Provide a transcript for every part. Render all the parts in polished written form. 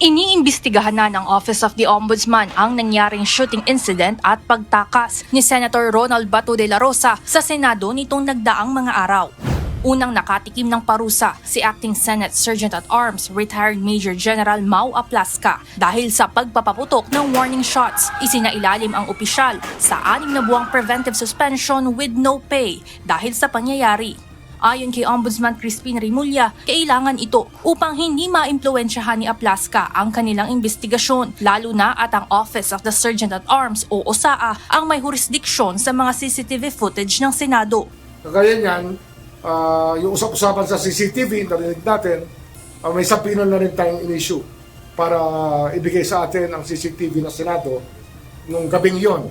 Iniimbestigahan na ng Office of the Ombudsman ang nangyaring shooting incident at pagtakas ni Senator Ronald Bato de la Rosa sa Senado nitong nagdaang mga araw. Unang nakatikim ng parusa si Acting Senate Sergeant-at-Arms Retired Major General Mau Aplasca dahil sa pagpapaputok ng warning shots. Isinailalim ang opisyal sa 6 na buwang preventive suspension with no pay dahil sa pangyayari. Ayon kay Ombudsman Crispin Remulla, kailangan ito upang hindi maimpluwensyahan ni Aplasca ang kanilang investigasyon, lalo na at ang Office of the Sergeant-at-Arms o OSAA ang may jurisdiksyon sa mga CCTV footage ng Senado. Kagaya niyan, yung usap-usapan sa CCTV, narinig natin, may subpoena na rin tayong in-issue para ibigay sa atin ang CCTV ng Senado nung gabing yon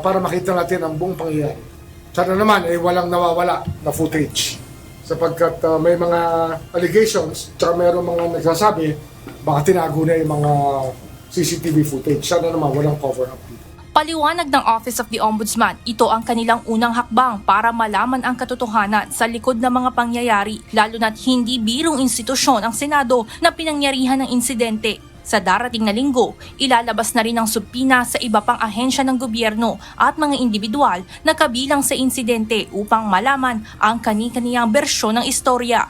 para makita natin ang buong pangyayari. Sana naman ay walang nawawala na footage sapagkat may mga allegations at mayroong mga nagsasabi baka tinago na yung mga CCTV footage. Sana naman walang cover-up dito. Paliwanag ng Office of the Ombudsman, ito ang kanilang unang hakbang para malaman ang katotohanan sa likod ng mga pangyayari, lalo na't hindi birong institusyon ang Senado na pinangyarihan ng insidente. Sa darating na linggo, ilalabas na rin ang subpina sa iba pang ahensya ng gobyerno at mga individual na kabilang sa insidente upang malaman ang kani-kaniyang bersyon ng istorya.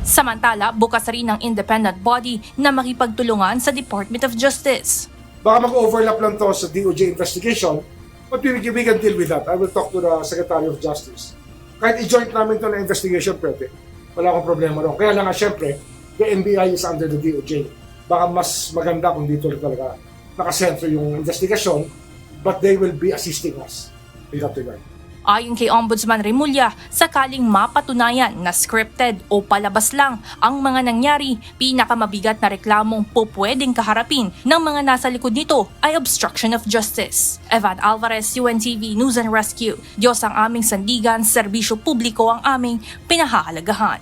Samantala, bukas rin ang independent body na makipagtulungan sa Department of Justice. Baka mag-overlap lang to sa DOJ investigation, but we can deal with that. I will talk to the Secretary of Justice. Kahit i-joint namin to na investigation, pwede. Wala akong problema ron. Kaya lang nga, syempre, the NBI is under the DOJ. Baka mas maganda kung dito talaga nakasentro yung investigasyon, but they will be assisting us in that regard. Ayon kay Ombudsman Remulla, sakaling mapatunayan na scripted o palabas lang ang mga nangyari, pinakamabigat na reklamong pupwedeng kaharapin ng mga nasa likod nito ay obstruction of justice. Evan Alvarez, UNTV News and Rescue. Diyos ang aming sandigan, serbisyo publiko ang aming pinahahalagahan.